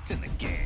locked in the game.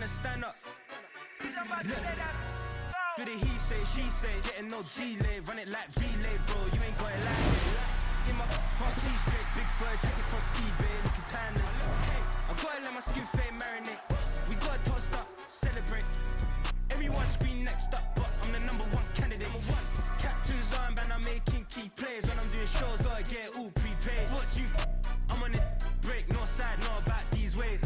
Stand up. Do the he say, she say, getting no delay, run it like relay, bro. You ain't got it like it. In my can't see straight, big fur jacket from eBay, looking timeless. I gotta let my skin fade marinate. We gotta toast up, celebrate. Everyone scream next up, but I'm the #1 candidate. Captain's armband, I'm making key plays. When I'm doing shows, gotta get it all prepaid. What you I'm on it, break, no side, know about these ways.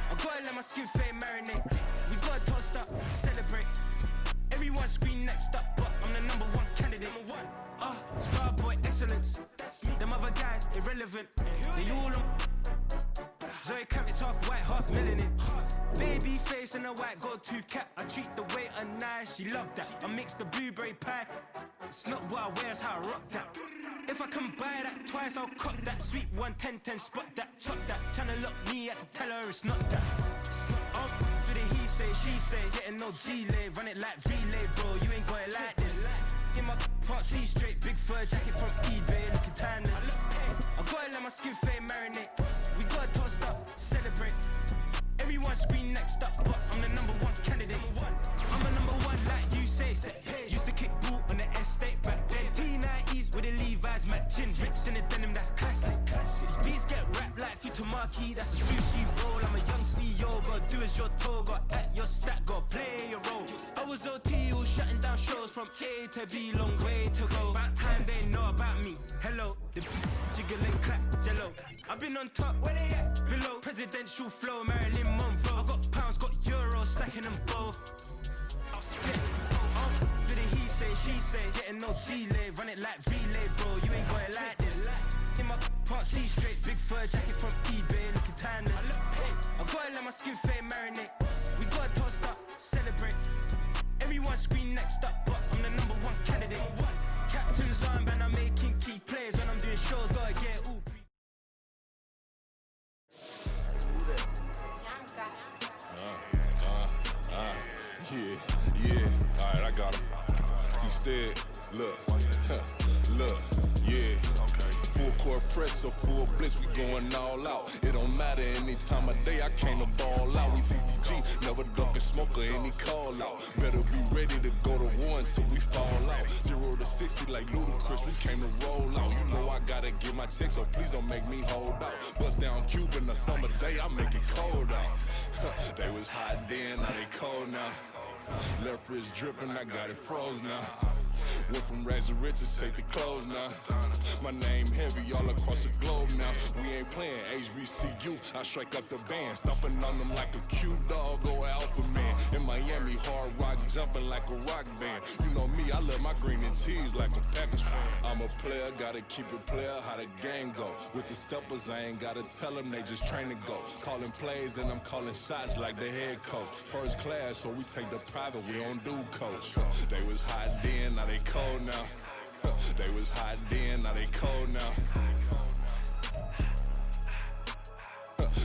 I gotta let my skin fade marinate. We gotta toast up, celebrate. Everyone scream next up, but I'm the #1 candidate. Starboy excellence. Them other guys irrelevant. They all on. Zoe Kravitz half white, half melanin. Baby face and a white gold tooth cap. I treat the waiter nice, she love that. I mix the blueberry pie. It's not what I wear, it's how I rock that. If I can buy that twice, I'll cop that. Sweet 110, spot that, chop that. Tryna lock me at the teller, it's not that. Do the he say, she say, getting no delay, run it like relay, bro. You ain't got it like this. In my can't see straight, big fur jacket from eBay, looking timeless. I gotta let my skin fade marinate. We gotta toast up, celebrate. Everyone scream next up, but I'm the #1 candidate. I'm a #1 like you say. Used to kick ball on the estate back then. T90s with the Levi's matching. Rips in the denim, that's classic. These beats get wrapped like Futamaki, that's a sushi roll. I'm a young CEO, gotta do as you're told. Gotta act your stat, gotta play your role. I was OT, all shutting down shows from A to B, long way to go. About time they know about me. Hello, the jiggling clap, jello. I've been on top, where they at? Below, presidential flow, Marilyn Monroe. I got pounds, got euros, stacking them both. I'll split. Do the he say, she say, getting no delay, run it like relay, bro. You ain't got it like this. In my can't see straight, big fur jacket from eBay, looking timeless. I gotta let my skin fade marinate. We gotta toast up, celebrate. Everyone scream next up, but I'm the #1 candidate. Captain's armband, I'm making key plays. When I'm doing shows, gotta get it all Yeah, alright, I got him. T-Stead, look, look, yeah. Full court press, so full blitz, we going all out. It don't matter any time of day, I came to ball out. We TTG, never duck a smoker, any call out. Better be ready to go to war until we fall out. 0 to 60 like Ludacris, we came to roll out. You know I gotta get my check, so please don't make me hold out. Bust down Cuban, a summer day, I make it cold out. They was hot then, now they cold now. Left wrist dripping, I got it froze now. Went from rags to riches, take the clothes now. My name heavy all across the globe now. We ain't playing HBCU, I strike up the band. Stomping on them like a cute dog or alpha man. In Miami, hard rock jumping like a rock band. You know me, I love my green and cheese like a Packers fan. I'm a player, gotta keep it player, how the game go. With the steppers, I ain't gotta tell them, they just train to go. Calling plays and I'm calling shots like the head coach. First class, so we take the private, we don't do coach. They was hot then, now they cold now. They was hot then, now they cold now.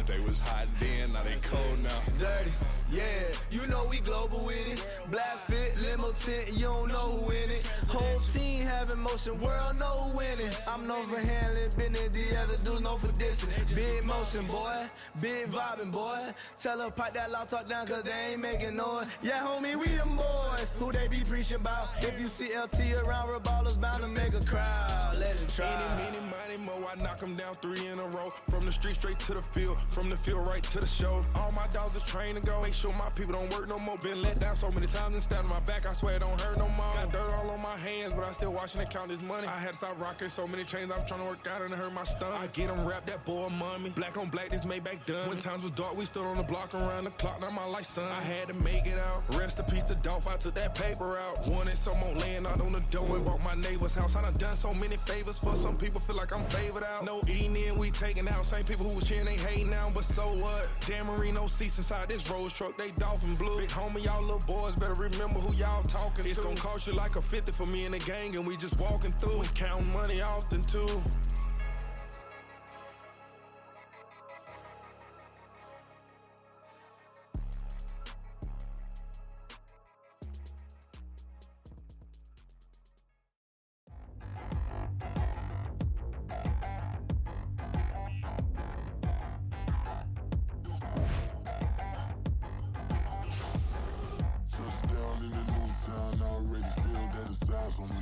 They was hot then, now they cold now. Dirty, yeah, you know we global with it. Black fit, limo window tint, you don't know who in it. Whole team having motion, world know who winning. I'm known for handling business, the other dudes known for dissing. Big motion, boy, big vibing, boy. Tell her pipe that loud talk down, cause they ain't making noise. Yeah, homie, we them boys, who they be preaching about. If you see LT around, Reballer's bound to make a crowd. Let it try. Eeny, meeny, miny, mo, I knock them down 3 in a row. From the street straight to the field, from the field right to the show. All my dogs are trained to go, make sure my people don't work no more. Been let down so many times and stand on my back, I swear it don't hurt no more. Got dirt all on my hands, but I still watching it count this money. I had to stop rocking so many chains, I was trying to work out and it hurt my stomach. I get them wrapped, that boy mommy. Black on black, this Maybach done. When times was dark, we stood on the block around the clock, now my life son. I had to make it out, rest in peace to Dolph, I took that paper out. Wanted some more laying out on the door and bought my neighbor's house. I done so many favors for some people, feel like I'm favored out. No eating in, we taking out. Same people who was cheering, they hating now, but so what? Dan Marino seats inside this Rolls truck, they dolphin blue. Big homie, y'all little boys better remember who y'all talking to. It's gonna cost you like a 50 for me and the gang, and we just walking through. We counting money often too. Touchdown in the new town, I already feel that it's eyes on me.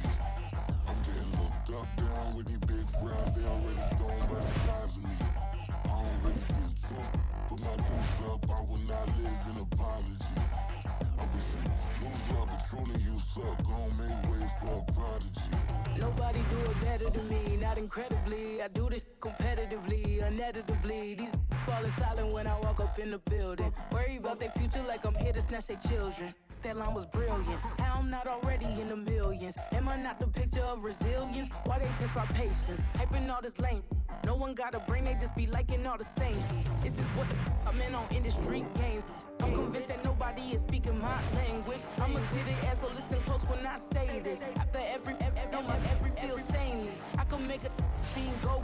I'm getting looked up, down with these big frowns, they already thrown by the size of me. I don't really get truth, but my deuce up, I will not live in apology. I wish you lose love, but truly you suck, gon' make way for a prodigy. Nobody do it better than me, not incredibly. I do this competitively, uneditably. These falling silent when I walk up in the building. Worry about their future like I'm here to snatch their children. That line was brilliant. How I'm not already in the millions? Am I not the picture of resilience? Why they test my patience? Hyping all this lame. No one got a brain, they just be liking all the same. This is what the I'm in on industry games. I'm convinced that nobody is speaking my language. I'm a good ass, so listen close when I say this. After every feel stainless. I can make a scene go.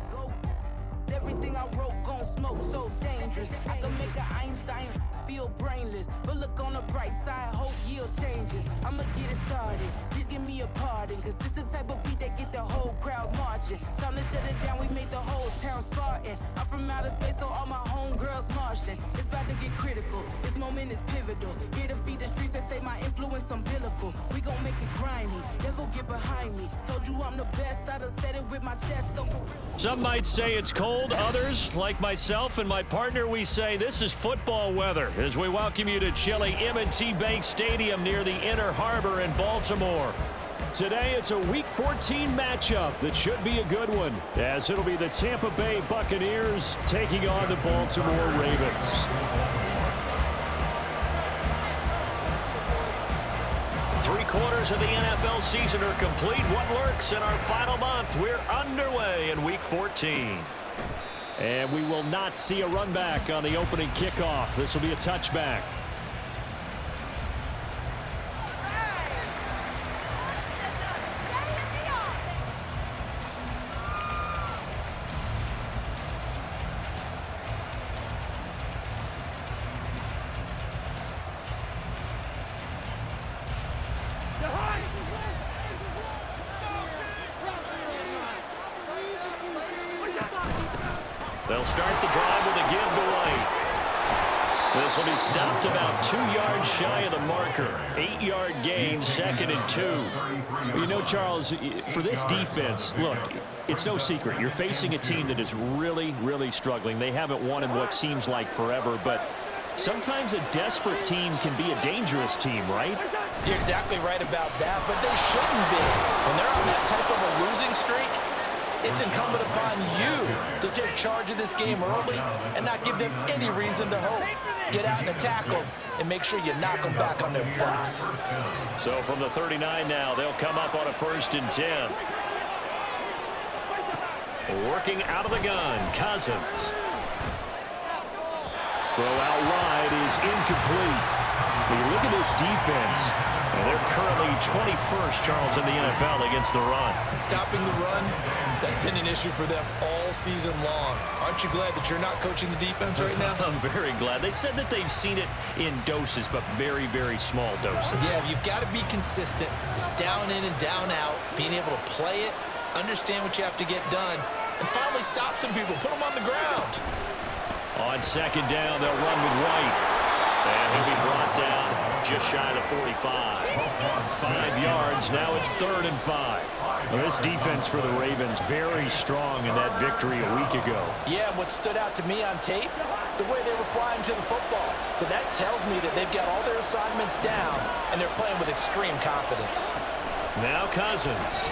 Everything I wrote gon' smoke, so dangerous. I can make an Einstein feel brainless. But look on the bright side, hope yield changes. I'ma get it started, please give me a pardon. Cause this the type of beat that get the whole crowd marching. Time to shut it down, we made the whole town Spartan. I'm from outer space, so all my homegirls Martian. It's about to get critical, this moment is pivotal. Here to feed the streets and say my influence umbilical. We gon' make it grimy, never get behind me. Told you I'm the best, I done said it with my chest, so for real. Some might say it's cold, others, like myself and my partner, we say this is football weather as we welcome you to chilly M&T Bank Stadium near the Inner Harbor in Baltimore. Today, it's a Week 14 matchup that should be a good one, as it'll be the Tampa Bay Buccaneers taking on the Baltimore Ravens. Three-quarters of the NFL season are complete. What lurks in our final month? We're underway in Week 14. And we will not see a run back on the opening kickoff. This will be a touchback. They'll start the drive with a give to White. This will be stopped about 2 yards shy of the marker. 8-yard gain, 2nd and 2. You know, Charles, for this defense, look, it's no secret. You're facing a team that is really, really struggling. They haven't won in what seems like forever, but sometimes a desperate team can be a dangerous team, right? You're exactly right about that, but they shouldn't be. When they're on that type of a losing streak, it's incumbent upon you to take charge of this game early and not give them any reason to hope. Get out and attack them and make sure you knock them back on their butts. So from the 39 now, they'll come up on a 1st and 10. Working out of the gun, Cousins. Throw out wide is incomplete. When you look at this defense, they're currently 21st, Charles, in the NFL against the run. Stopping the run, that's been an issue for them all season long. Aren't you glad that you're not coaching the defense right now? I'm very glad. They said that they've seen it in doses, but very, very small doses. Yeah, you've got to be consistent. It's down in and down out, being able to play it, understand what you have to get done, and finally stop some people, put them on the ground. On second down, they'll run with White. And he'll be brought down just shy of the 45. 5 yards. Now it's 3rd and 5. Well, this defense for the Ravens very strong in that victory a week ago. Yeah, and what stood out to me on tape, the way they were flying to the football. So that tells me that they've got all their assignments down, and they're playing with extreme confidence. Now Cousins.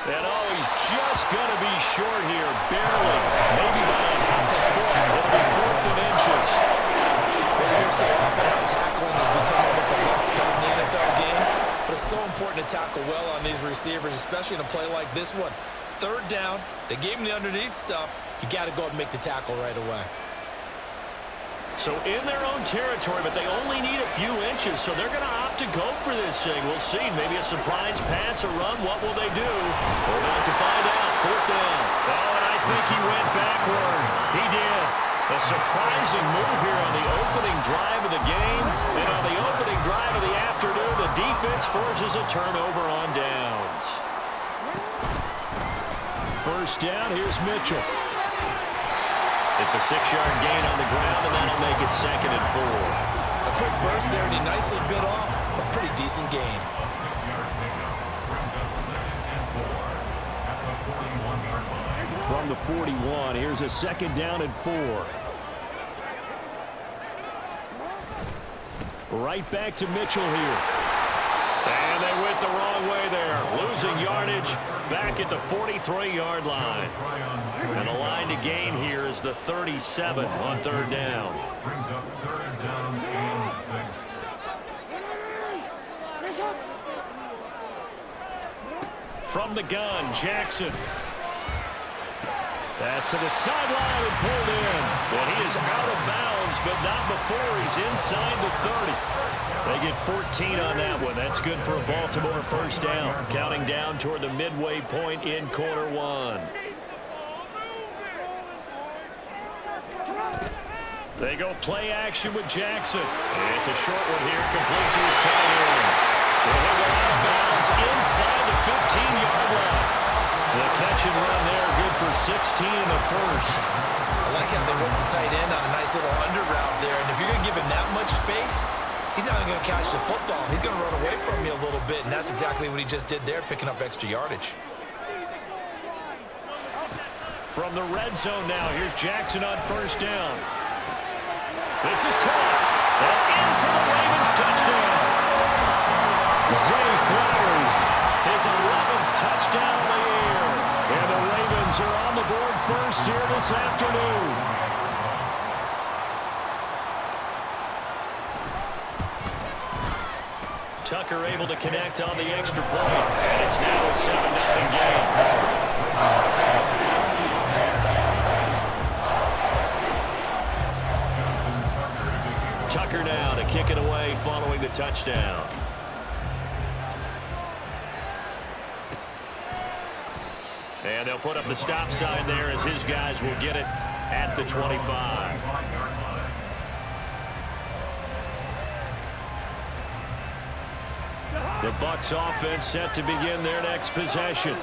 And he's just going to be short here, barely. Maybe by a half a foot. It'll be 4th and inches. We hear so often how tackling has become almost a lost art in the NFL game, but it's so important to tackle well on these receivers, especially in a play like this one. 3rd down, they gave him the underneath stuff. You got to go and make the tackle right away. So in their own territory, but they only need a few inches, so they're going to opt to go for this thing. We'll see. Maybe a surprise pass or run. What will they do? We're about to find out. 4th down. Oh, and I think he went backward. He did. A surprising move here on the opening drive of the game. And on the opening drive of the afternoon, the defense forces a turnover on downs. 1st down, here's Mitchell. It's a 6-yard gain on the ground, and that'll make it 2nd and 4. A quick burst there, and he nicely bit off a pretty decent gain. From the 41, here's a 2nd down and 4. Right back to Mitchell here. And they went the wrong way there. Losing yardage back at the 43-yard line. And the line to gain here is the 37 on 3rd down. From the gun, Jackson. Pass to the sideline and pulled in. Well, he is out of bounds, but not before he's inside the 30. They get 14 on that one. That's good for a Baltimore 1st down. Counting down toward the midway point in quarter 1. They go play action with Jackson. And it's a short one here, complete to his tight end. He'll go out of bounds inside the 15-yard line. The catch and run there, good for 16 in the 1st. I like how they work the tight end on a nice little under route there. And if you're going to give him that much space, he's not going to catch the football. He's going to run away from you a little bit, and that's exactly what he just did there, picking up extra yardage. From the red zone now, here's Jackson on 1st down. This is caught. And in for the Ravens touchdown. Zay Flowers, his 11th touchdown of the year. And the Ravens are on the board first here this afternoon. Tucker able to connect on the extra point. And it's now a 7-0 game. Tucker now to kick it away following the touchdown. And they'll put up the stop sign there as his guys will get it at the 25. The Bucs offense set to begin their next possession.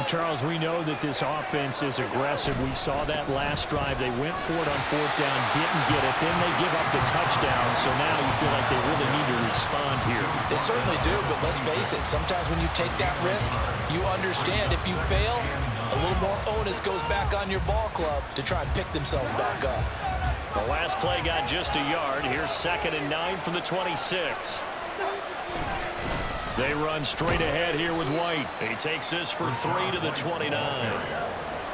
Charles, we know that this offense is aggressive. We saw that last drive. They went for it on 4th down, didn't get it. Then they give up the touchdown. So now you feel like they really need to respond here. They certainly do, but let's face it. Sometimes when you take that risk, you understand if you fail, a little more onus goes back on your ball club to try and pick themselves back up. The last play got just a yard. Here's 2nd and 9 from the 26. They run straight ahead here with White. He takes this for 3 to the 29.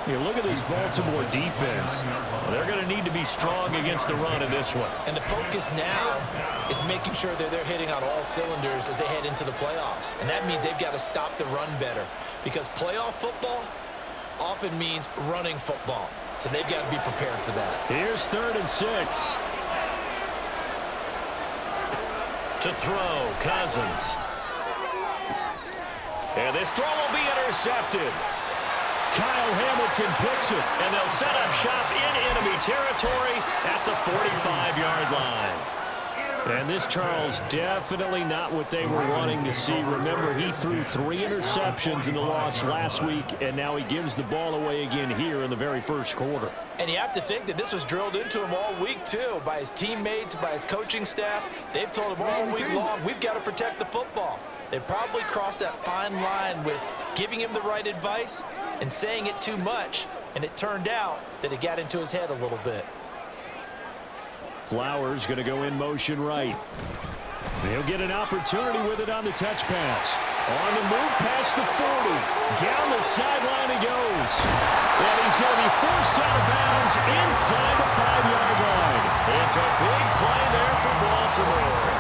You look at this Baltimore defense. They're going to need to be strong against the run in this one. And the focus now is making sure that they're hitting on all cylinders as they head into the playoffs. And that means they've got to stop the run better. Because playoff football often means running football. So they've got to be prepared for that. Here's 3rd and 6. To throw, Cousins. And this throw will be intercepted. Kyle Hamilton picks it, and they'll set up shop in enemy territory at the 45-yard line. And this, Charles, definitely not what they were wanting to see. Remember, he threw 3 interceptions in the loss last week, and now he gives the ball away again here in the very first quarter. And you have to think that this was drilled into him all week, too, by his teammates, by his coaching staff. They've told him all week long, we've got to protect the football. They probably crossed that fine line with giving him the right advice and saying it too much, and it turned out that it got into his head a little bit. Flowers going to go in motion right. He'll get an opportunity with it on the touch pass. On the move past the 40. Down the sideline he goes. And he's going to be forced out of bounds inside the 5-yard line. It's a big play there for Baltimore.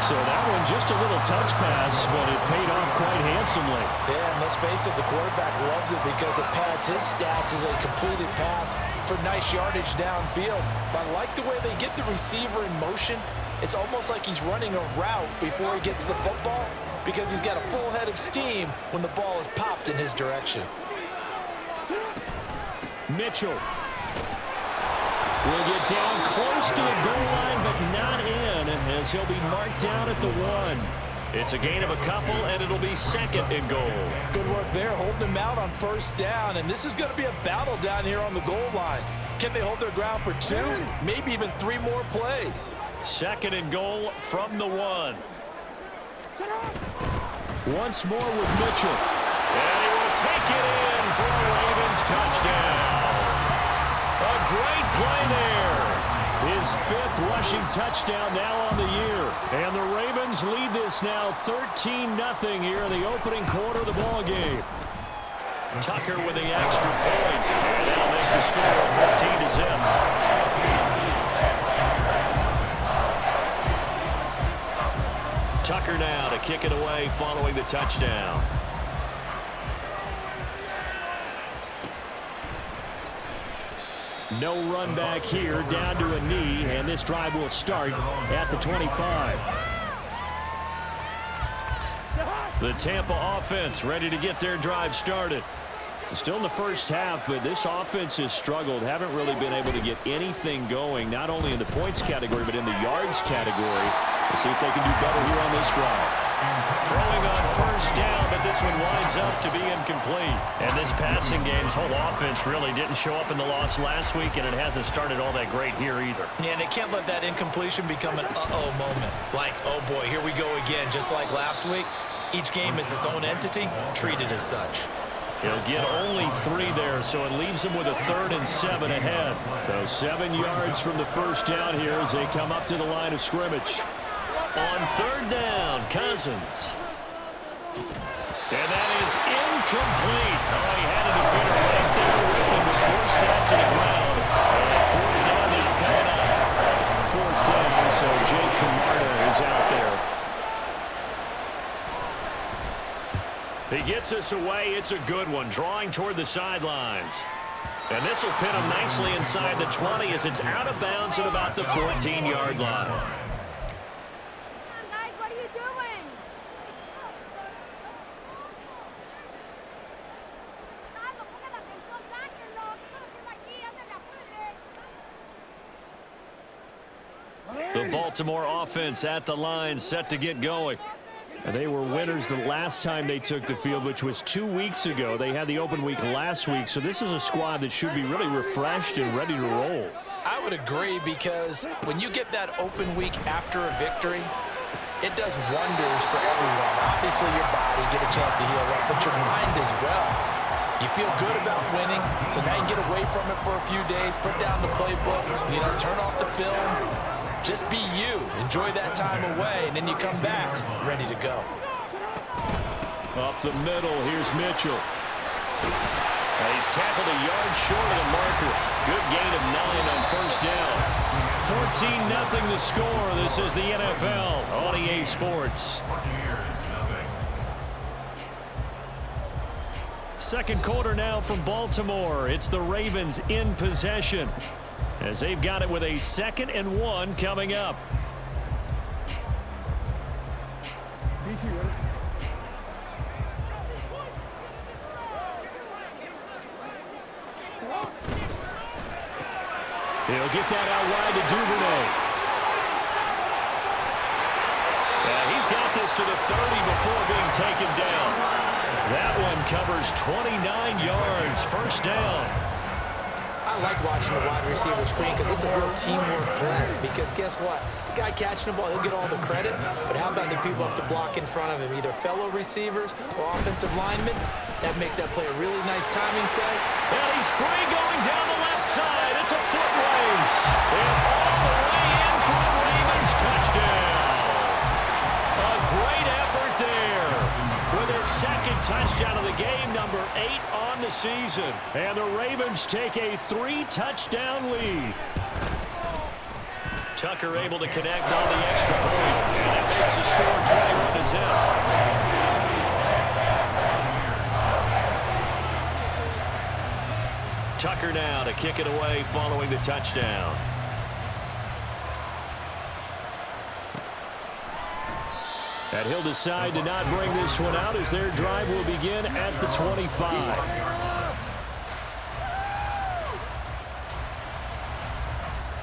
So that one just a little touch pass, but it paid off quite handsomely. Yeah, and let's face it, the quarterback loves it because it pads his stats as a completed pass for nice yardage downfield. But I like the way they get the receiver in motion. It's almost like he's running a route before he gets the football because he's got a full head of steam when the ball is popped in his direction. Mitchell will get down close to the goal line, but not in, as he'll be marked down at the 1. It's a gain of a couple, and it'll be 2nd and goal. Good work there, holding him out on first down, and this is going to be a battle down here on the goal line. Can they hold their ground for 2, maybe even 3 more plays? 2nd and goal from the 1. Once more with Mitchell. And he will take it in for a Ravens touchdown. A great play there. His 5th rushing touchdown now on the year. And the Ravens lead this now 13-0 here in the opening quarter of the ball game. Tucker with the extra point. And that'll make the score 14-0. Tucker now to kick it away following the touchdown. No run back here, down to a knee, and this drive will start at the 25. The Tampa offense ready to get their drive started. Still in the first half, but this offense has struggled. Haven't really been able to get anything going, not only in the points category, but in the yards category. We'll see if they can do better here on this drive. Throwing on first down, but this one winds up to be incomplete. And this passing game's whole offense really didn't show up in the loss last week, and it hasn't started all that great here either. Yeah, and they can't let that incompletion become an uh-oh moment. Like, oh boy, here we go again, just like last week. Each game is its own entity, treated as such. He'll get only 3 there, so it leaves him with a 3rd and 7 ahead. So 7 yards from the first down here as they come up to the line of scrimmage. On 3rd down, Cousins. And that is incomplete. Oh, he had a defender right there with him to force that to the ground. And 4th down now coming up. 4th down, so Jake Camarda is out there. He gets us away. It's a good one, drawing toward the sidelines. And this will pin him nicely inside the 20 as it's out of bounds at about the 14-yard line. The Baltimore offense at the line, set to get going. And they were winners the last time they took the field, which was 2 weeks ago. They had the open week last week, so this is a squad that should be really refreshed and ready to roll. I would agree, because when you get that open week after a victory, it does wonders for everyone. Obviously, your body get a chance to heal up, but your mind as well. You feel good about winning, so now you get away from it for a few days, put down the playbook, turn off the film. Just be you. Enjoy that time away, and then you come back ready to go. Up the middle, here's Mitchell. And he's tackled a yard short of the marker. Good gain of 9 on first down. 14-0 the score. This is the NFL on EA Sports. Second quarter now from Baltimore. It's the Ravens in possession, as they've got it with a 2nd and 1 coming up. He'll get that out wide to Duvernay. He's got this to the 30 before being taken down. That one covers 29 yards. First down. I like watching the wide receiver screen because it's a real teamwork play. Because guess what? The guy catching the ball, he'll get all the credit. But how about the people up to block in front of him, either fellow receivers or offensive linemen? That makes that play a really nice timing play. And he's free going down the left side. It's a foot race. And all the way in for the Ravens touchdown. A great effort there with his second touchdown of the game, number 8 on the season. And the Ravens take a 3-touchdown lead. Tucker able to connect on the extra point. And it makes the score 21-0. Tucker now to kick it away following the touchdown. And he'll decide to not bring this one out as their drive will begin at the 25.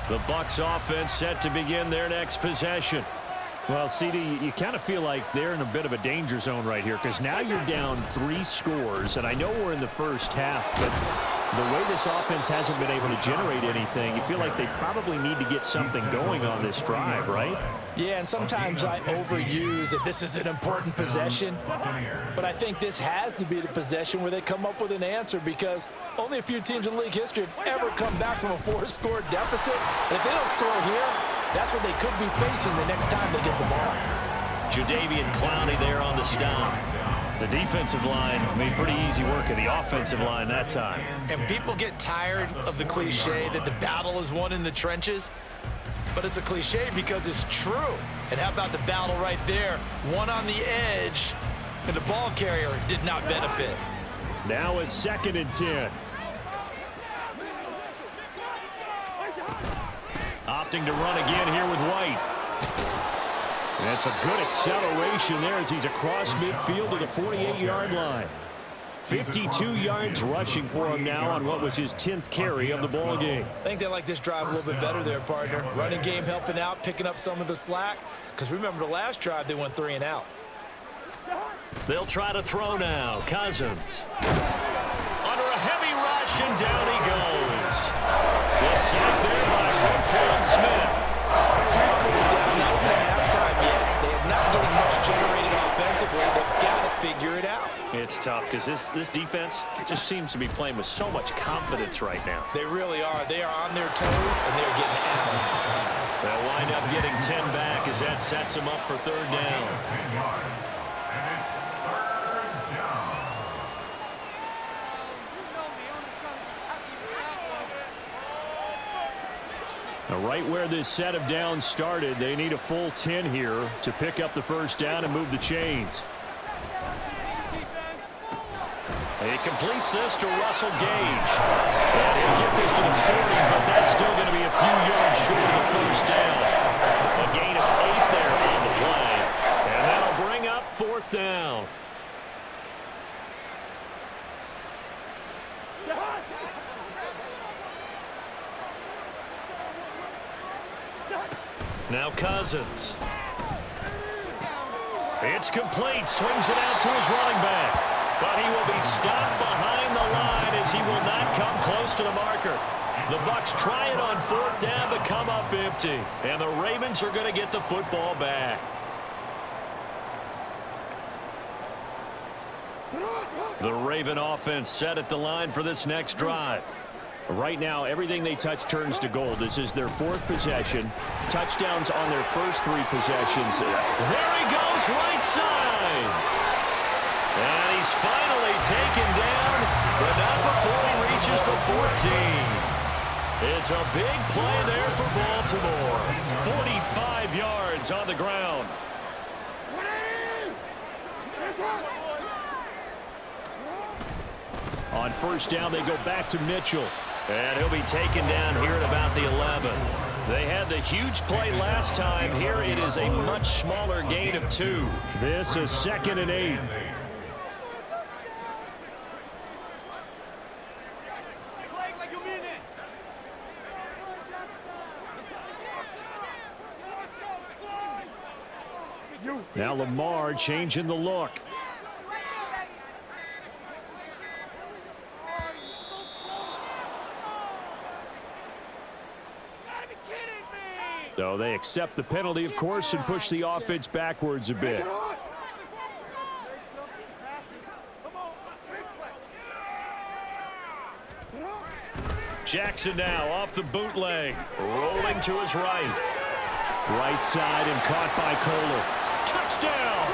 The Bucs offense set to begin their next possession. Well, CD, you kind of feel like they're in a bit of a danger zone right here because now you're down 3 scores, and I know we're in the first half, but the way this offense hasn't been able to generate anything, you feel like they probably need to get something going on this drive, right? Yeah, and sometimes I overuse that this is an important possession, but I think this has to be the possession where they come up with an answer because only a few teams in league history have ever come back from a 4-score deficit. And if they don't score here, that's what they could be facing the next time they get the ball. Jadeveon Clowney there on the stop. The defensive line made pretty easy work of the offensive line that time. And people get tired of the cliche that the battle is won in the trenches. But it's a cliche because it's true. And how about the battle right there? One on the edge, and the ball carrier did not benefit. Now a 2nd and 10. Opting to run again here with White. That's a good acceleration there as he's across midfield to the 48-yard line. 52 yards rushing for him now on what was his 10th carry of the ball game. I think they like this drive a little bit better there, partner. Running game helping out, picking up some of the slack. Because remember the last drive, they went 3 and out. They'll try to throw now. Cousins. Under a heavy rush, and down he goes. The sack there by Roquan Smith. 2 scores down, not even at halftime yet. They are not getting much generated offensively. They've got to figure it out. It's tough because this defense just seems to be playing with so much confidence right now. They really are. They are on their toes, and they're getting at them. They'll wind up getting 10 back as that sets them up for 3rd down. Now, right where this set of downs started, they need a full 10 here to pick up the first down and move the chains. He completes this to Russell Gage. And he'll get this to the 40, but that's still going to be a few yards short of the first down. A gain of 8 there on the play. And that'll bring up 4th down. Now Cousins. It's complete. Swings it out to his running back. But he will be stopped behind the line as he will not come close to the marker. The Bucs try it on 4th down but come up empty. And the Ravens are going to get the football back. The Raven offense set at the line for this next drive. Right now, everything they touch turns to gold. This is their 4th possession. Touchdowns on their first 3 possessions. There he goes, right side. And he's finally taken down, but not before he reaches the 14. It's a big play there for Baltimore. 45 yards on the ground. On first down, they go back to Mitchell. And he'll be taken down here at about the 11. They had the huge play last time. Here it is a much smaller gain of 2. This is 2nd and 8. Now Lamar changing the look. So they accept the penalty, of course, and push the offense backwards a bit. Jackson now off the bootleg, rolling to his right. Right side and caught by Kohler. Touchdown!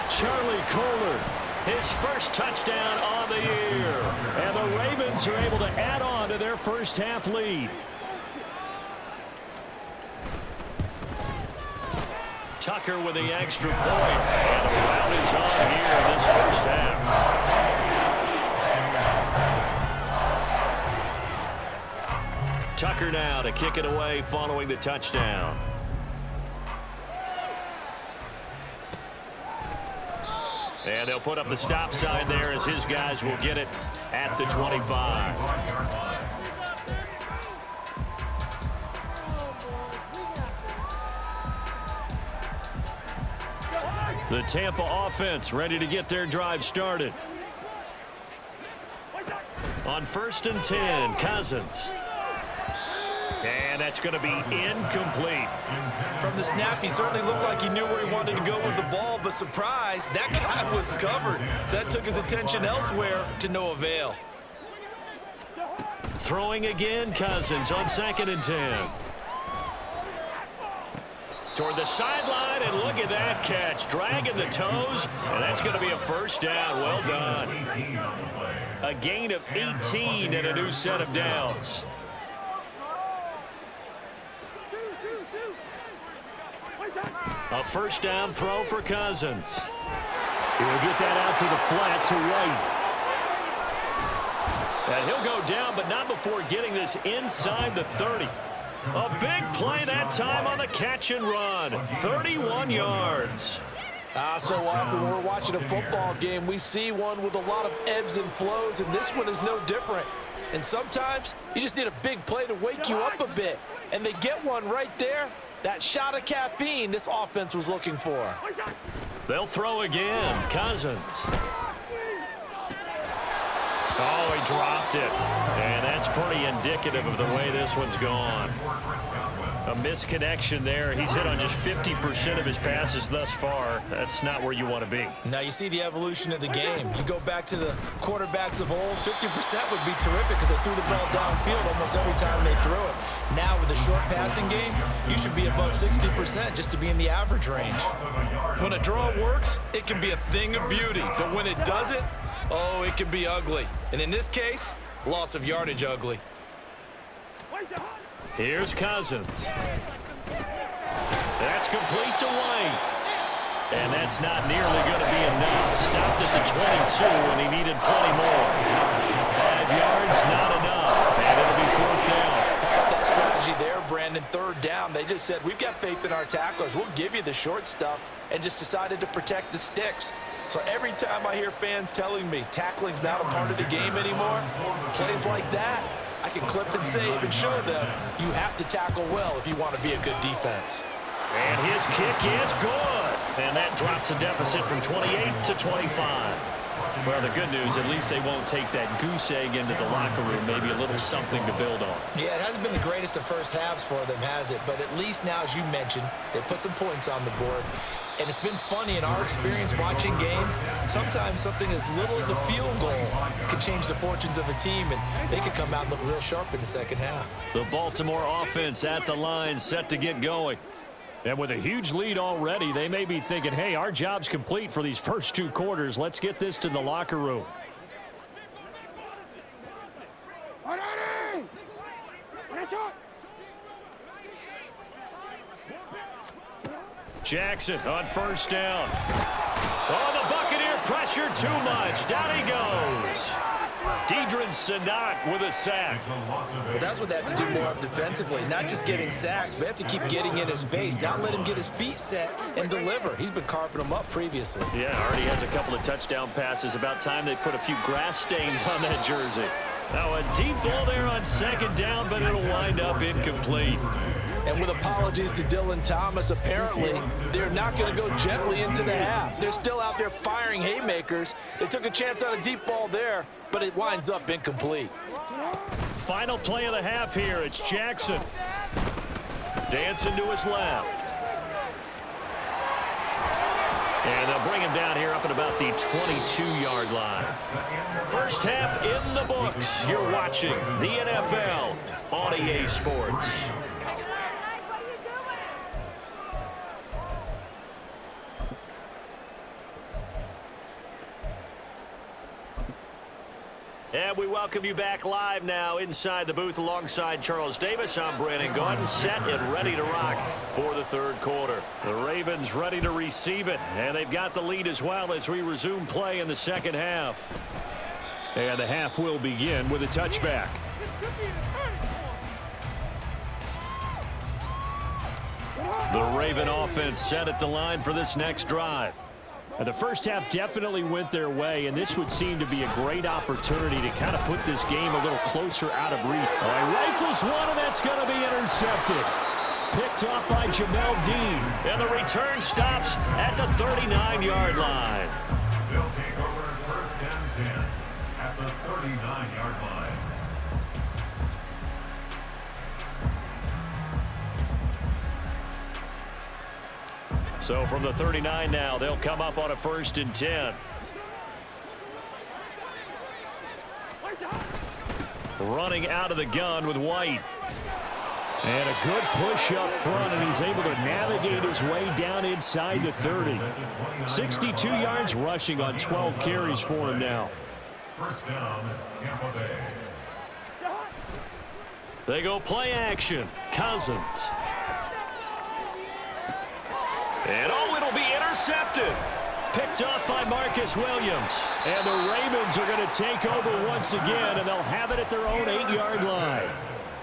Charlie Kohler, his first touchdown on the year. And the Ravens are able to add on to their first half lead. Tucker with the extra point. And the rout is on here in this first half. Tucker now to kick it away following the touchdown. And they'll put up the stop sign there as his guys will get it at the 25. The Tampa offense ready to get their drive started. On 1st and 10, Cousins. And that's going to be incomplete. From the snap, he certainly looked like he knew where he wanted to go with the ball, but surprise, that guy was covered. So that took his attention elsewhere to no avail. Throwing again, Cousins on 2nd and 10. Toward the sideline, and look at that catch. Dragging the toes, and that's going to be a first down. Well done. A gain of 18 and a new set of downs. A first down throw for Cousins. He'll get that out to the flat to right. And he'll go down, but not before getting this inside the 30. A big play that time on the catch and run. 31 yards. So often when we're watching a football game, we see one with a lot of ebbs and flows, and this one is no different. And sometimes you just need a big play to wake you up a bit. And they get one right there. That shot of caffeine this offense was looking for. They'll throw again. Cousins. Oh, he dropped it. And that's pretty indicative of the way this one's gone. A misconnection there. He's hit on just 50% of his passes thus far. That's not where you want to be. Now you see the evolution of the game. You go back to the quarterbacks of old, 50% would be terrific because they threw the ball downfield almost every time they threw it. Now with the short passing game, you should be above 60% just to be in the average range. When a draw works, it can be a thing of beauty. But when it doesn't, oh, it can be ugly. And in this case, loss of yardage ugly. Here's Cousins. That's complete to White. And that's not nearly going to be enough. Stopped at the 22, and he needed plenty more. 5 yards, not enough. And it'll be 4th down. How about that strategy there, Brandon? 3rd down. They just said, we've got faith in our tacklers. We'll give you the short stuff, and just decided to protect the sticks. So every time I hear fans telling me tackling's not a part of the game anymore, plays like that, I can clip and save and show them you have to tackle well if you want to be a good defense. And his kick is good. And that drops a deficit from 28 to 25. Well, the good news, at least they won't take that goose egg into the locker room. Maybe a little something to build on. Yeah, it hasn't been the greatest of first halves for them, has it? But at least now, as you mentioned, they put some points on the board. And it's been funny in our experience watching games. Sometimes something as little as a field goal can change the fortunes of a team, and they could come out and look real sharp in the second half. The Baltimore offense at the line, set to get going. And with a huge lead already, they may be thinking, hey, our job's complete for these first 2 quarters. Let's get this to the locker room. Jackson on 1st down. Oh, the Buccaneer pressure too much. Down he goes. Deidrin Sanat with a sack. Well, that's what they have to do more of defensively. Not just getting sacks, but they have to keep getting in his face. Not let him get his feet set and deliver. He's been carving them up previously. Yeah, already has a couple of touchdown passes. About time they put a few grass stains on that jersey. Now a deep ball there on second down, but it'll wind up incomplete. And with apologies to Dylan Thomas, apparently they're not going to go gently into the half. They're still out there firing haymakers. They took a chance on a deep ball there, but it winds up incomplete. Final play of the half here. It's Jackson. Dancing to his left. And they'll bring him down here up at about the 22-yard line. First half in the books. You're watching the NFL on EA Sports. And we welcome you back live now inside the booth alongside Charles Davis. I'm Brandon Gaudin, set and ready to rock for the third quarter. The Ravens ready to receive it, and they've got the lead as well as we resume play in the second half. And the half will begin with a touchback. The Raven offense set at the line for this next drive. And the first half definitely went their way, and this would seem to be a great opportunity to kind of put this game a little closer out of reach. Rifles one, and that's going to be intercepted. Picked off by Jamel Dean. And the return stops at the 39-yard line. They'll take over first and 10 at the 39-yard line. So from the 39 now, they'll come up on a 1st and 10. Running out of the gun with White. And a good push up front, and he's able to navigate his way down inside the 30. 62 yards rushing on 12 carries for him now. First down, Tampa Bay. They go play action. Cousins. And it'll be intercepted. Picked off by Marcus Williams. And the Ravens are going to take over once again, and they'll have it at their own 8-yard line.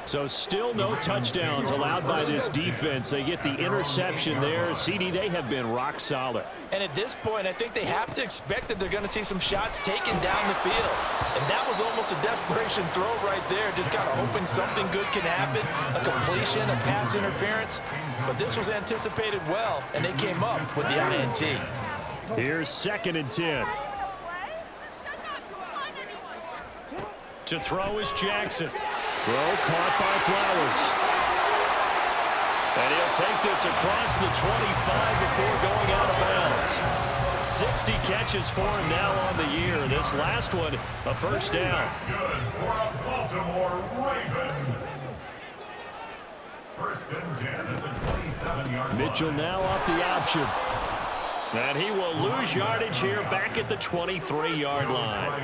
So still no touchdowns allowed by this defense. They get the interception there. CD, they have been rock solid. And at this point, I think they have to expect that they're going to see some shots taken down the field. And that was almost a desperation throw right there, just kind of hoping something good can happen, a completion, a pass interference. But this was anticipated well, and they came up with the INT. Here's 2nd and 10. To throw is Jackson. Throw caught by Flowers. And he'll take this across the 25 before going out of bounds. 60 catches for him now on the year. This last one, a first down. Good for a Baltimore Raven. First and 10 at the 27-yard line. Mitchell now off the option. And he will lose yardage here back at the 23-yard line.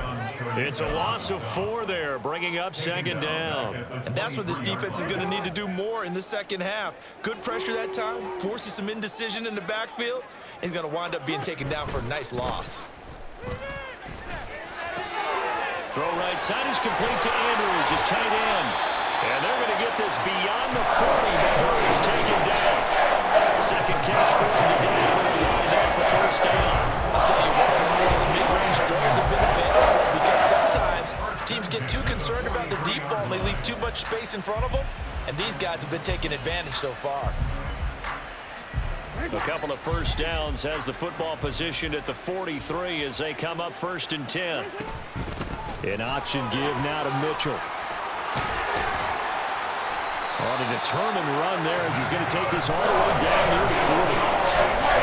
It's a loss of 4 there, bringing up 2nd down. And that's what this defense is going to need to do more in the second half. Good pressure that time, forces some indecision in the backfield. He's going to wind up being taken down for a nice loss. Throw right side is complete to Andrews, his tight end. And they're going to get this beyond the 40 before he's taken down. Second catch for him today, and they'll wind up the first down. I'll tell you what, one of those mid-range throws have been available because sometimes teams get too concerned about the deep ball and they leave too much space in front of them, and these guys have been taking advantage so far. A couple of first downs, has the football positioned at the 43 as they come up 1st and 10. An option give now to Mitchell. On a determined run there as he's going to take this all the way down near the 40.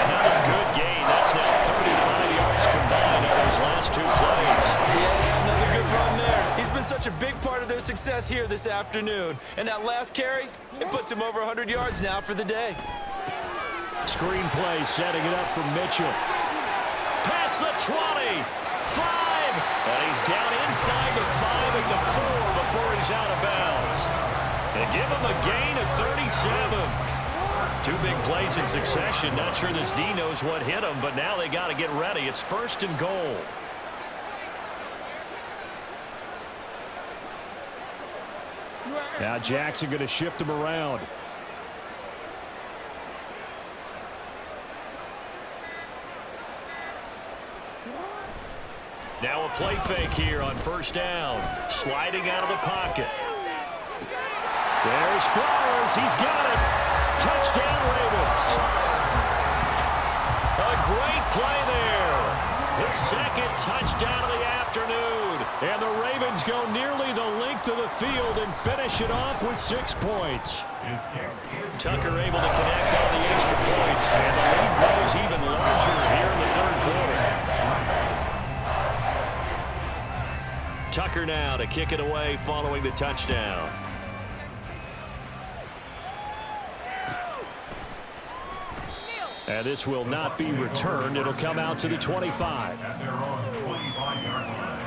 Another good gain. That's now 35 yards combined on those last 2 plays. Yeah, another good run there. He's been such a big part of their success here this afternoon. And that last carry, it puts him over 100 yards now for the day. Screen play setting it up for Mitchell. Past the 20. 5. And he's down inside the 5 at the 4 before he's out of bounds. And give him a gain of 37. 2 big plays in succession. Not sure this D knows what hit him, but now they got to get ready. It's 1st and goal. Now Jackson going to shift him around. Now a play fake here on first down. Sliding out of the pocket. There's Flowers. He's got it. Touchdown, Ravens. A great play there. His second touchdown of the afternoon. And the Ravens go nearly the length of the field and finish it off with 6 points. Tucker able to connect on the extra point. And the lead grows even larger here in the third quarter. Tucker now to kick it away following the touchdown. And this will not be returned. It'll come out to the 25. At their own 25-yard line.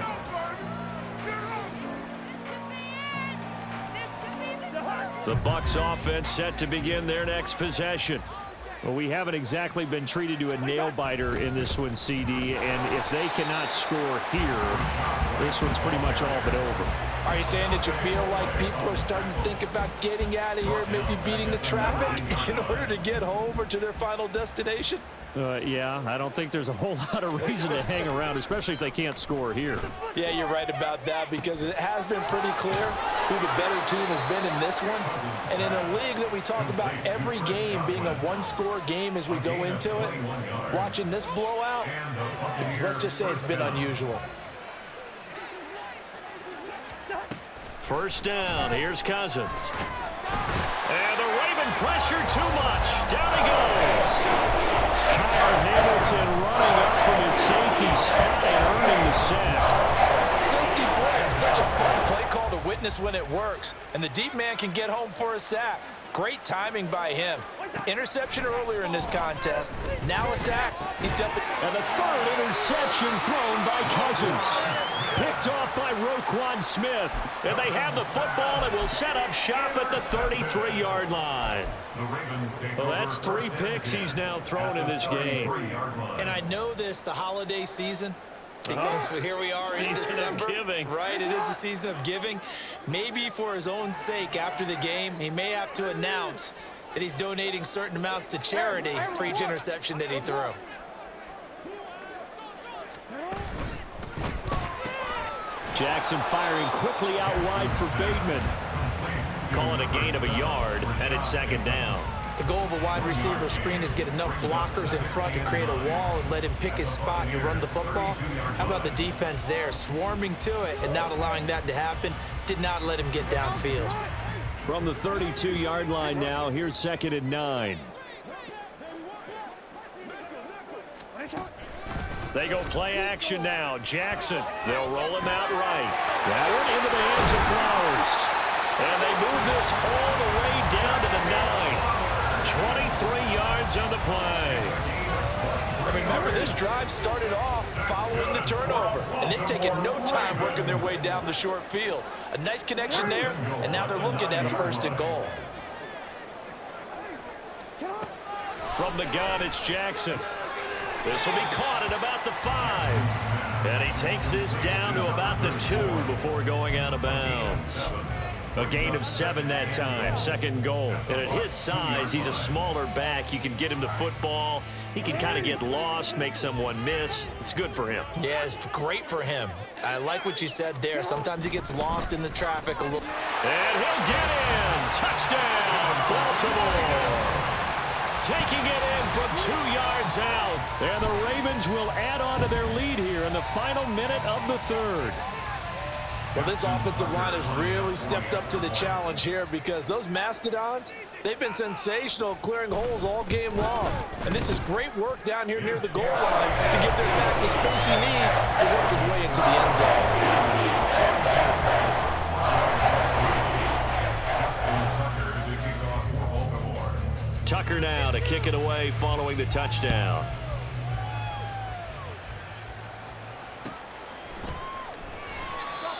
The Bucs offense set to begin their next possession. Well, we haven't exactly been treated to a nail-biter in this one, CD, and if they cannot score here, this one's pretty much all but over. Are you saying that you feel like people are starting to think about getting out of here, maybe beating the traffic in order to get home or to their final destination? Yeah, I don't think there's a whole lot of reason to hang around, especially if they can't score here. Yeah, you're right about that, because it has been pretty clear who the better team has been in this one. And in a league that we talk about every game being a one-score game as we go into it, watching this blowout, let's just say it's been unusual. First down, here's Cousins. And the Raven pressure too much. Down he goes. Kyle Hamilton running up from his safety spot and earning the sack. Safety blitz, such a fun play call to witness when it works. And the deep man can get home for a sack. Great timing by him. Interception earlier in this contest. Now a sack. He's definitely... And the third interception thrown by Cousins. Picked off by Roquan Smith. And they have the football and will set up shop at the 33-yard line. Well, that's 3 picks he's now thrown in this game. And I know this, the holiday season, because here we are in December. Of giving. Right, it is the season of giving. Maybe for his own sake after the game, he may have to announce that he's donating certain amounts to charity for each interception that he threw. Jackson firing quickly out wide for Bateman. Calling a gain of a yard, and it's second down. The goal of a wide receiver screen is get enough blockers in front to create a wall and let him pick his spot to run the football. How about the defense there, swarming to it and not allowing that to happen? Did not let him get downfield. From the 32-yard line now, here's 2nd and 9. They go play action now. Jackson, they'll roll him out right. That one into the hands of Flowers. And they move this all the way down to the 9. 23 yards on the play. Remember, this drive started off following the turnover, and they've taken no time working their way down the short field. A nice connection there, and now they're looking at a 1st and goal. From the gun, it's Jackson. This will be caught at about the 5. And he takes this down to about the 2 before going out of bounds. A gain of 7 that time, 2nd goal. And at his size, he's a smaller back. You can get him to football. He can kind of get lost, make someone miss. It's good for him. Yeah, it's great for him. I like what you said there. Sometimes he gets lost in the traffic a little. And he'll get in. Touchdown, Baltimore. Taking it in from 2 yards out. And the Ravens will add on to their lead here in the final minute of the 3rd. Well, this offensive line has really stepped up to the challenge here, because those Mastodons, they've been sensational clearing holes all game long. And this is great work down here near the goal line to give their back the space he needs to work his way into the end zone. Tucker now to kick it away following the touchdown.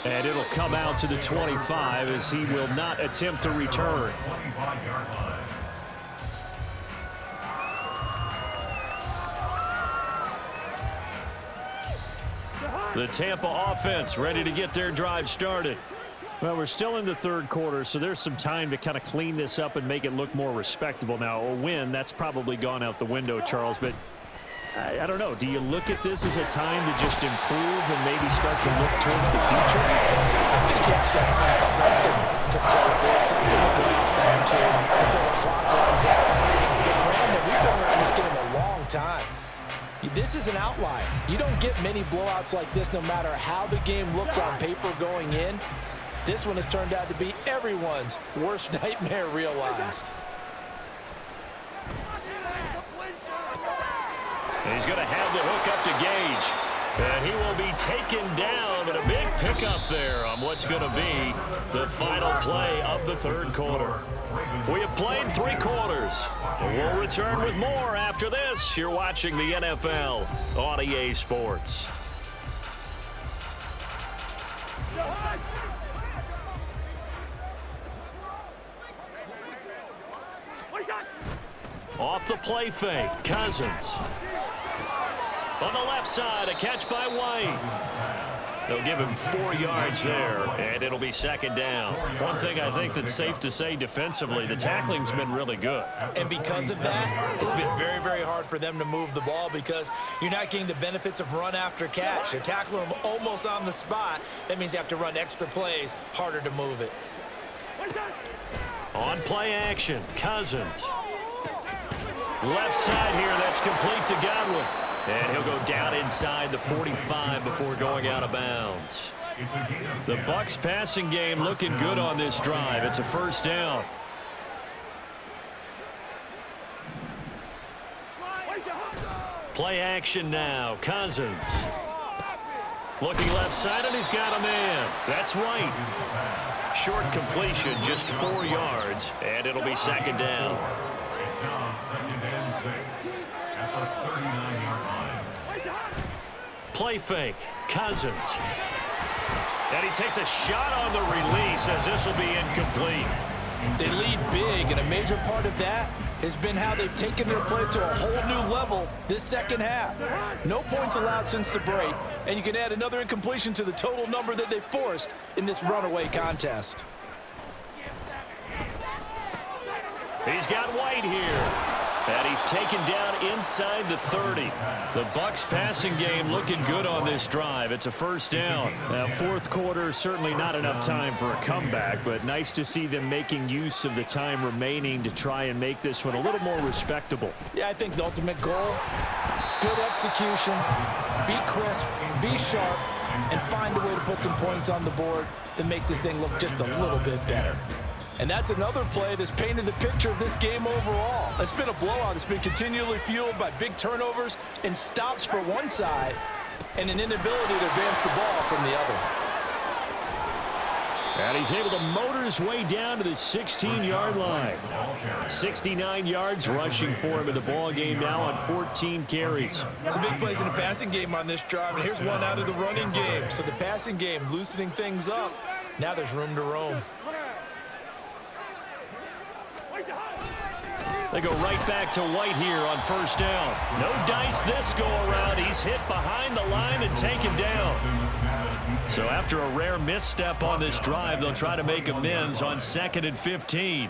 And it'll come out to the 25 as he will not attempt to return. The Tampa offense ready to get their drive started. Well, we're still in the third quarter, so there's some time to kind of clean this up and make it look more respectable. Now, a win, that's probably gone out the window, Charles, but I don't know. Do you look at this as a time to just improve and maybe start to look towards the future? I think you have to find something to play for, something to grasp onto until the clock runs out. But Brandon, we've been around this game a long time. This is an outlier. You don't get many blowouts like this no matter how the game looks on paper going in. This one has turned out to be everyone's worst nightmare realized. He's going to have the hook up to Gage. And he will be taken down, but a big pickup there on what's going to be the final play of the third quarter. We have played 3 quarters. We'll return with more after this. You're watching the NFL on EA Sports. Off the play fake, Cousins. On the left side, a catch by White. They'll give him 4 yards there, and it'll be second down. One thing I think that's safe to say defensively, the tackling's been really good. And because of that, it's been very, very hard for them to move the ball because you're not getting the benefits of run after catch. They're tackling them almost on the spot. That means you have to run extra plays, harder to move it. On play action, Cousins. Left side here, that's complete to Godwin. And he'll go down inside the 45 before going out of bounds. The Bucs passing game looking good on this drive. It's a first down. Play action now, Cousins. Looking left side, and he's got a man. That's White. Short completion, just 4 yards, and it'll be second down. It's now 2nd and 6 at the 39-yard line. Play fake, Cousins. And he takes a shot on the release as this will be incomplete. They lead big, and a major part of that has been how they've taken their play to a whole new level this second half. No points allowed since the break, and you can add another incompletion to the total number that they forced in this runaway contest. He's got White here. And he's taken down inside the 30. The Bucs passing game looking good on this drive. It's a first down. Now, fourth quarter, certainly not enough time for a comeback, but nice to see them making use of the time remaining to try and make this one a little more respectable. Yeah, I think the ultimate goal, good execution, be crisp, be sharp, and find a way to put some points on the board to make this thing look just a little bit better. And that's another play that's painted the picture of this game overall. It's been a blowout. It's been continually fueled by big turnovers and stops for one side and an inability to advance the ball from the other. And he's able to motor his way down to the 16-yard line. 69 yards rushing for him in the ball game now on 14 carries. Some big plays in the passing game on this drive, and here's one out of the running game. So the passing game loosening things up. Now there's room to roam. They go right back to White here on first down. No dice this go around. He's hit behind the line and taken down. So after a rare misstep on this drive, they'll try to make amends on 2nd and 15.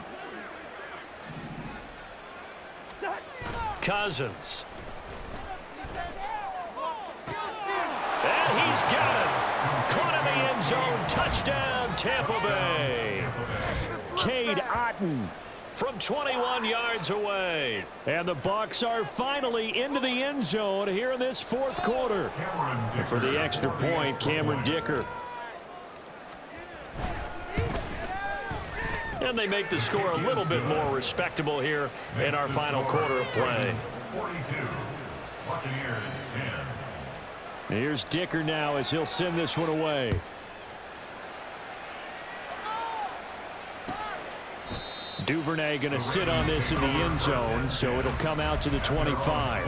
Cousins. And he's got it. Caught in the end zone. Touchdown, Tampa Bay. Cade Otton from 21 yards away. And the Bucs are finally into the end zone here in this fourth quarter. And for the extra point, Cameron Dicker. And they make the score a little bit more respectable here in our final quarter of play. 42, Buccaneers 10. Here's Dicker now as he'll send this one away. Duvernay going to sit on this in the end zone, so it'll come out to the 25.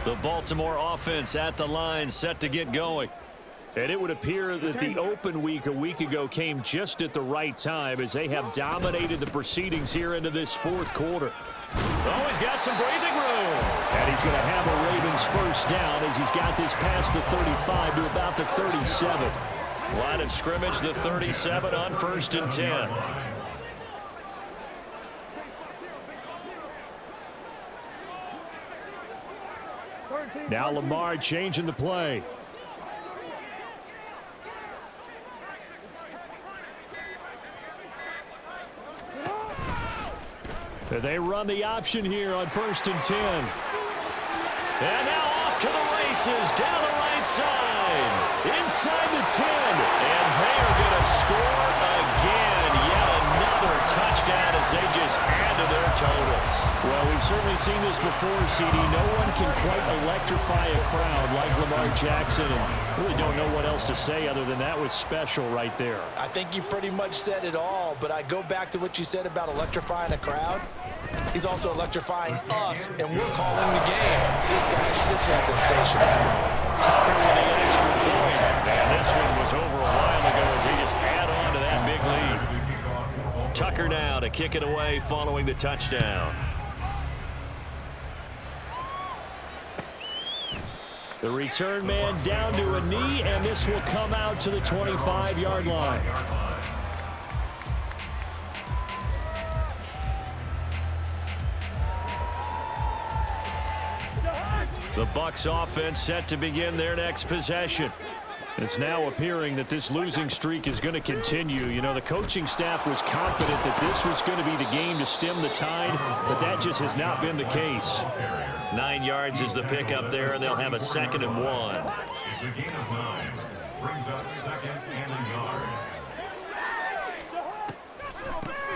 The Baltimore offense at the line, set to get going. And it would appear that the open week a week ago came just at the right time as they have dominated the proceedings here into this fourth quarter. Oh, he's got some breathing room. And he's going to have a Ravens first down as he's got this past the 35 to about the 37. Line of scrimmage, the 37 on 1st and 10. Now Lamar changing the play. They run the option here on 1st and 10. And now off to the races, down the right side, inside the 10. And they are going to score again. Yet another touchdown as they just add to their totals. Well, we've certainly seen this before, CD. No one can quite electrify a crowd like Lamar Jackson. And really don't know what else to say other than that was special right there. I think you pretty much said it all, but I go back to what you said about electrifying a crowd. He's also electrifying us, and we're calling the game. This guy's simply sensational. Tucker with the extra point. And this one was over a while ago as he just add on to that big lead. Tucker now to kick it away following the touchdown. The return man down to a knee, and this will come out to the 25-yard line. The Bucs offense set to begin their next possession. It's now appearing that this losing streak is going to continue. You know, the coaching staff was confident that this was going to be the game to stem the tide, but that just has not been the case. 9 yards is the pickup there, and they'll have a 2nd and 1. It's a gain of 9. Brings up 2nd and a yard.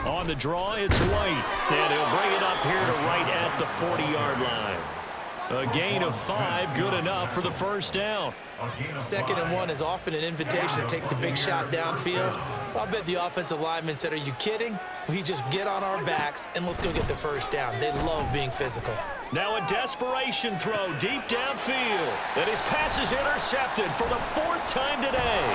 On the draw, it's White, and he'll bring it up here to right at the 40-yard line. A gain of 5, good enough for the first down. 2nd and 1 is often an invitation to take the big shot downfield. I bet the offensive lineman said, are you kidding? We just get on our backs and let's go get the first down. They love being physical. Now a desperation throw deep downfield. And his pass is intercepted for the 4th time today.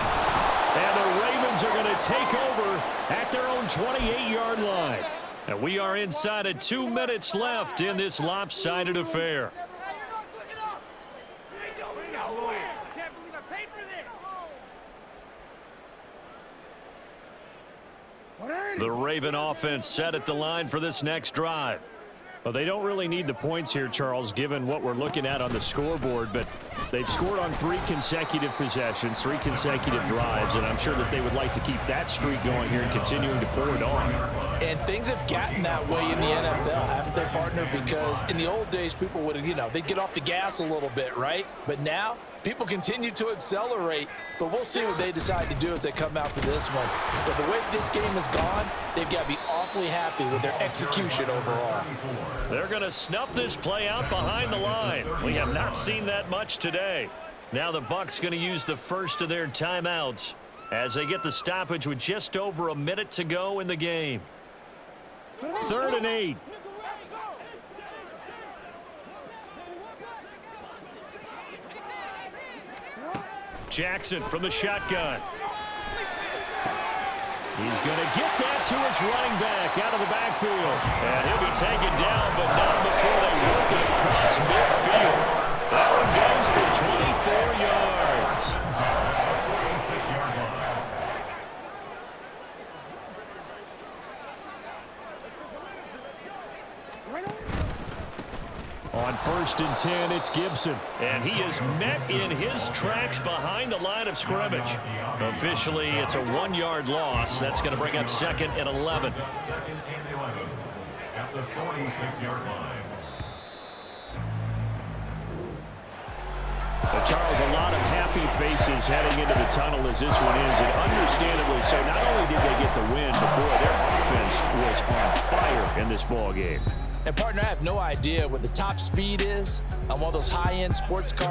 And the Ravens are going to take over at their own 28-yard line. And we are inside of 2 minutes left in this lopsided affair. The Raven offense set at the line for this next drive. Well, they don't really need the points here, Charles, given what we're looking at on the scoreboard, but they've scored on 3 consecutive possessions, 3 consecutive drives, and I'm sure that they would like to keep that streak going here and continuing to pour it on. And things have gotten that way in the NFL, haven't they, partner? Because in the old days, people would, they'd get off the gas a little bit, right? But now, people continue to accelerate, but we'll see what they decide to do as they come out for this one. But the way this game has gone, they've got to be awfully happy with their execution overall. They're going to snuff this play out behind the line. We have not seen that much today. Now the Bucs going to use the first of their timeouts as they get the stoppage with just over a minute to go in the game. 3rd and 8. Jackson from the shotgun. He's going to get that to his running back out of the backfield. And he'll be taken down, but not before they work it across midfield. That one goes for 24 yards. On 1st and 10, it's Gibson. And he is met in his tracks behind the line of scrimmage. Officially, it's a 1-yard loss. That's going to bring up 2nd and 11. 2nd and 11 at the 46-yard line. Charles, a lot of happy faces heading into the tunnel as this one ends, and understandably so. Not only did they get the win, but boy, their offense was on fire in this ball game. And partner, I have no idea what the top speed is on one of those high-end sports cars.